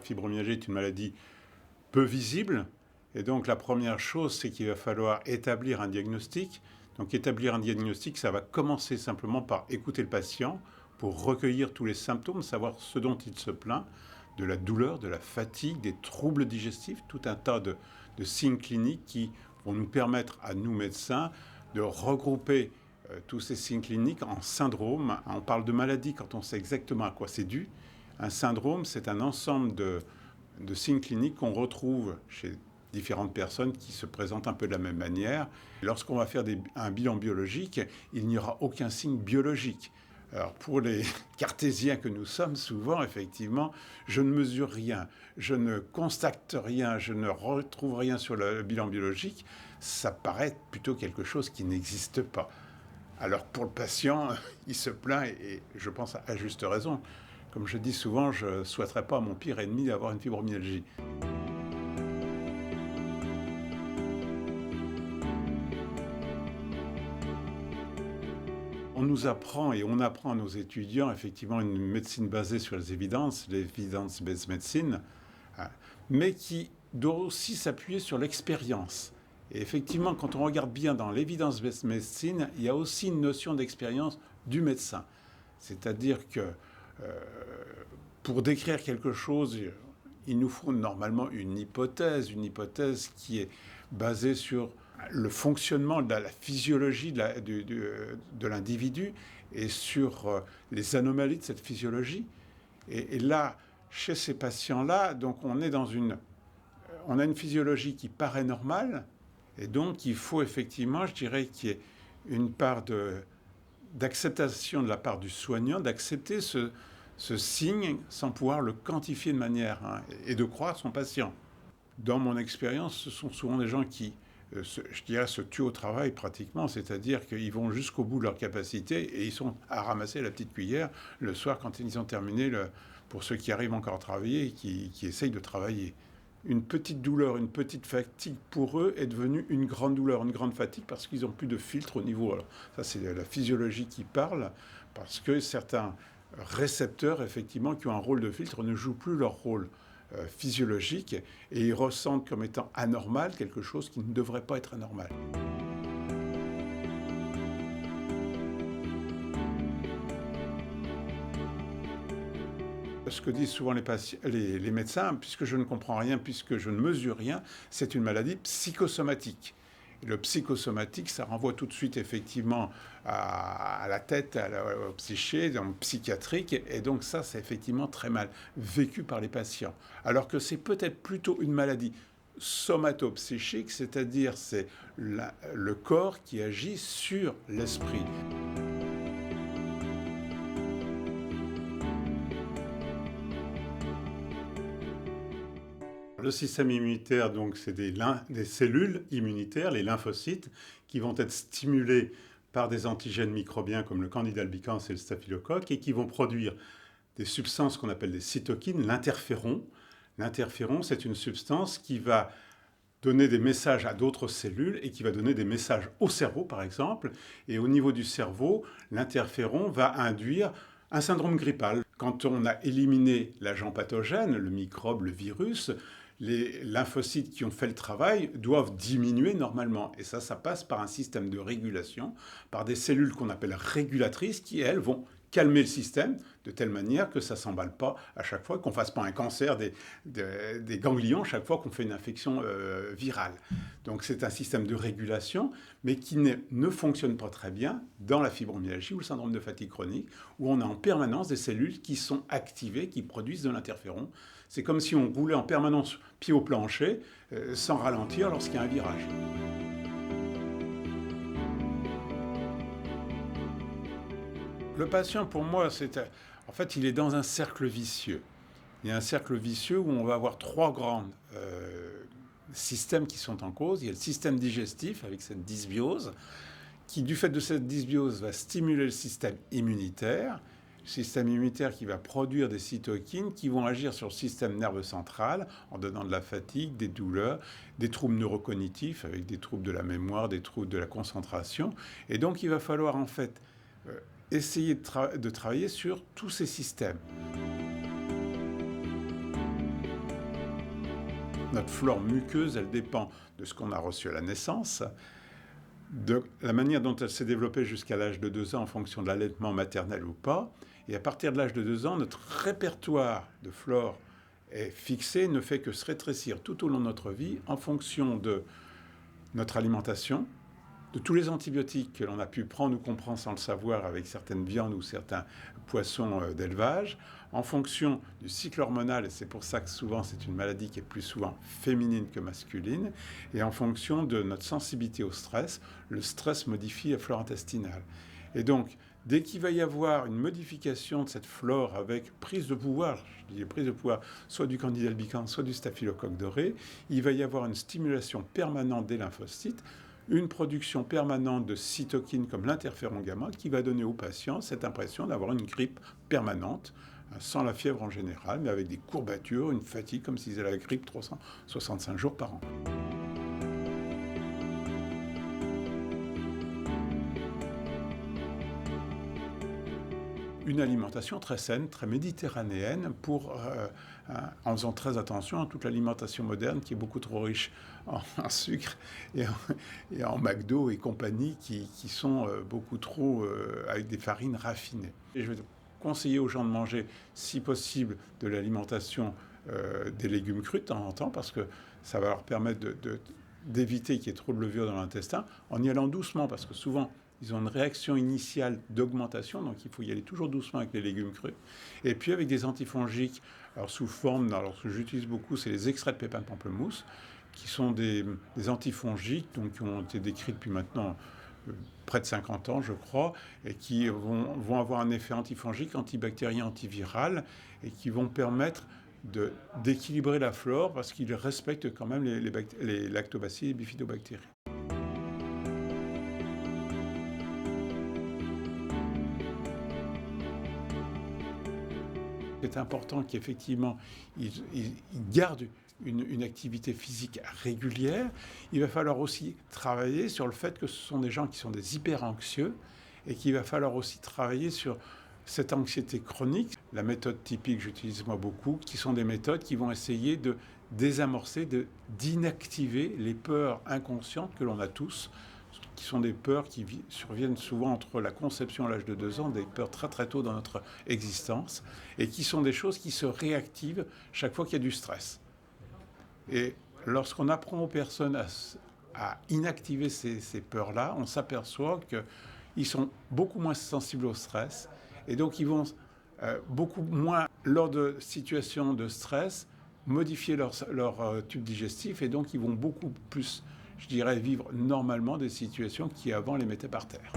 fibromyalgie est une maladie peu visible. Et donc la première chose, c'est qu'il va falloir établir un diagnostic. Donc établir un diagnostic, ça va commencer simplement par écouter le patient pour recueillir tous les symptômes, savoir ce dont il se plaint, de la douleur, de la fatigue, des troubles digestifs, tout un tas de signes cliniques qui vont nous permettre à nous médecins de regrouper tous ces signes cliniques en syndromes. On parle de maladie quand on sait exactement à quoi c'est dû. Un syndrome, c'est un ensemble de signes cliniques qu'on retrouve chez différentes personnes qui se présentent un peu de la même manière. Lorsqu'on va faire un bilan biologique, il n'y aura aucun signe biologique. Alors pour les cartésiens que nous sommes, souvent, effectivement, je ne mesure rien, je ne constate rien, je ne retrouve rien sur le bilan biologique. Ça paraît plutôt quelque chose qui n'existe pas. Alors pour le patient, il se plaint et je pense à juste raison. Comme je dis souvent, je ne souhaiterais pas à mon pire ennemi d'avoir une fibromyalgie. On nous apprend et on apprend à nos étudiants effectivement une médecine basée sur les évidences, l'evidence-based medicine, mais qui doit aussi s'appuyer sur l'expérience. Et effectivement, quand on regarde bien dans l'evidence-based medicine, il y a aussi une notion d'expérience du médecin. C'est-à-dire que pour décrire quelque chose, il nous faut normalement une hypothèse qui est basée sur le fonctionnement de la physiologie de l'individu et sur les anomalies de cette physiologie. Et là, chez ces patients-là, donc on a une physiologie qui paraît normale, et donc il faut effectivement, je dirais, qu'il y ait une part d'acceptation de la part du soignant, d'accepter ce signe sans pouvoir le quantifier de manière, et de croire son patient. Dans mon expérience, ce sont souvent des gens qui, je dirais, se tuent au travail pratiquement, c'est-à-dire qu'ils vont jusqu'au bout de leur capacité et ils sont à ramasser la petite cuillère le soir quand ils ont terminé, pour ceux qui arrivent encore à travailler et qui essayent de travailler. Une petite douleur, une petite fatigue pour eux est devenue une grande douleur, une grande fatigue parce qu'ils n'ont plus de filtre au niveau. Alors, ça, c'est la physiologie qui parle parce que certains récepteurs, effectivement, qui ont un rôle de filtre, ne jouent plus leur rôle physiologique et ils ressentent comme étant anormal quelque chose qui ne devrait pas être anormal. Ce que disent souvent les médecins, puisque je ne comprends rien, puisque je ne mesure rien, c'est une maladie psychosomatique. Et le psychosomatique, ça renvoie tout de suite effectivement à la tête, au psyché, donc psychiatrique, et donc ça, c'est effectivement très mal vécu par les patients. Alors que c'est peut-être plutôt une maladie somatopsychique, c'est-à-dire c'est le corps qui agit sur l'esprit. Le système immunitaire, donc, c'est des cellules immunitaires, les lymphocytes, qui vont être stimulées par des antigènes microbiens comme le Candida albicans et le staphylocoque et qui vont produire des substances qu'on appelle des cytokines, l'interféron. L'interféron, c'est une substance qui va donner des messages à d'autres cellules et qui va donner des messages au cerveau, par exemple. Et au niveau du cerveau, l'interféron va induire un syndrome grippal. Quand on a éliminé l'agent pathogène, le microbe, le virus, les lymphocytes qui ont fait le travail doivent diminuer normalement. Et ça passe par un système de régulation, par des cellules qu'on appelle régulatrices qui, elles, vont calmer le système de telle manière que ça ne s'emballe pas à chaque fois, qu'on ne fasse pas un cancer des ganglions chaque fois qu'on fait une infection virale. Donc c'est un système de régulation, mais qui ne fonctionne pas très bien dans la fibromyalgie ou le syndrome de fatigue chronique, où on a en permanence des cellules qui sont activées, qui produisent de l'interféron. C'est comme si on roulait en permanence pied au plancher, sans ralentir lorsqu'il y a un virage. Le patient, pour moi, en fait, il est dans un cercle vicieux. Il y a un cercle vicieux où on va avoir trois grands systèmes qui sont en cause. Il y a le système digestif avec cette dysbiose, qui, du fait de cette dysbiose, va stimuler le système immunitaire. Le système immunitaire qui va produire des cytokines qui vont agir sur le système nerveux central en donnant de la fatigue, des douleurs, des troubles neurocognitifs avec des troubles de la mémoire, des troubles de la concentration. Et donc, il va falloir en fait essayer de travailler sur tous ces systèmes. Notre flore muqueuse, elle dépend de ce qu'on a reçu à la naissance, de la manière dont elle s'est développée jusqu'à l'âge de 2 ans en fonction de l'allaitement maternel ou pas. Et à partir de l'âge de 2 ans, notre répertoire de flore est fixé, ne fait que se rétrécir tout au long de notre vie en fonction de notre alimentation, de tous les antibiotiques que l'on a pu prendre ou qu'on prend sans le savoir avec certaines viandes ou certains poissons d'élevage, en fonction du cycle hormonal, et c'est pour ça que souvent c'est une maladie qui est plus souvent féminine que masculine, et en fonction de notre sensibilité au stress. Le stress modifie la flore intestinale. Et donc, dès qu'il va y avoir une modification de cette flore avec prise de pouvoir, je dis prise de pouvoir, soit du Candida albicans, soit du staphylocoque doré, il va y avoir une stimulation permanente des lymphocytes, une production permanente de cytokines comme l'interféron gamma qui va donner aux patients cette impression d'avoir une grippe permanente, sans la fièvre en général, mais avec des courbatures, une fatigue comme s'ils avaient la grippe 365 jours par an. Une alimentation très saine, très méditerranéenne, en faisant très attention à toute l'alimentation moderne qui est beaucoup trop riche en sucre et en McDo et compagnie qui sont beaucoup trop avec des farines raffinées. Et je vais conseiller aux gens de manger, si possible, de l'alimentation des légumes crus de temps en temps, parce que ça va leur permettre d'éviter qu'il y ait trop de levure dans l'intestin, en y allant doucement, parce que souvent, ils ont une réaction initiale d'augmentation, donc il faut y aller toujours doucement avec les légumes crus. Et puis avec des antifongiques, alors sous forme, alors ce que j'utilise beaucoup, c'est les extraits de pépins de pamplemousse, qui sont des antifongiques, donc qui ont été décrits depuis maintenant près de 50 ans, je crois, et qui vont avoir un effet antifongique, antibactérien, antiviral, et qui vont permettre d'équilibrer la flore, parce qu'ils respectent quand même les lactobacilles et les bifidobactéries. C'est important qu'effectivement, ils gardent une activité physique régulière. Il va falloir aussi travailler sur le fait que ce sont des gens qui sont des hyper-anxieux et qu'il va falloir aussi travailler sur cette anxiété chronique. La méthode typique que j'utilise moi beaucoup, qui sont des méthodes qui vont essayer de désamorcer, d'inactiver les peurs inconscientes que l'on a tous, qui sont des peurs qui surviennent souvent entre la conception et l'âge de 2 ans, des peurs très très tôt dans notre existence, et qui sont des choses qui se réactivent chaque fois qu'il y a du stress. Et lorsqu'on apprend aux personnes à inactiver ces peurs-là, on s'aperçoit qu'ils sont beaucoup moins sensibles au stress, et donc ils vont beaucoup moins, lors de situations de stress, modifier leur tube digestif, et donc ils vont beaucoup plus, je dirais, vivre normalement des situations qui avant les mettaient par terre.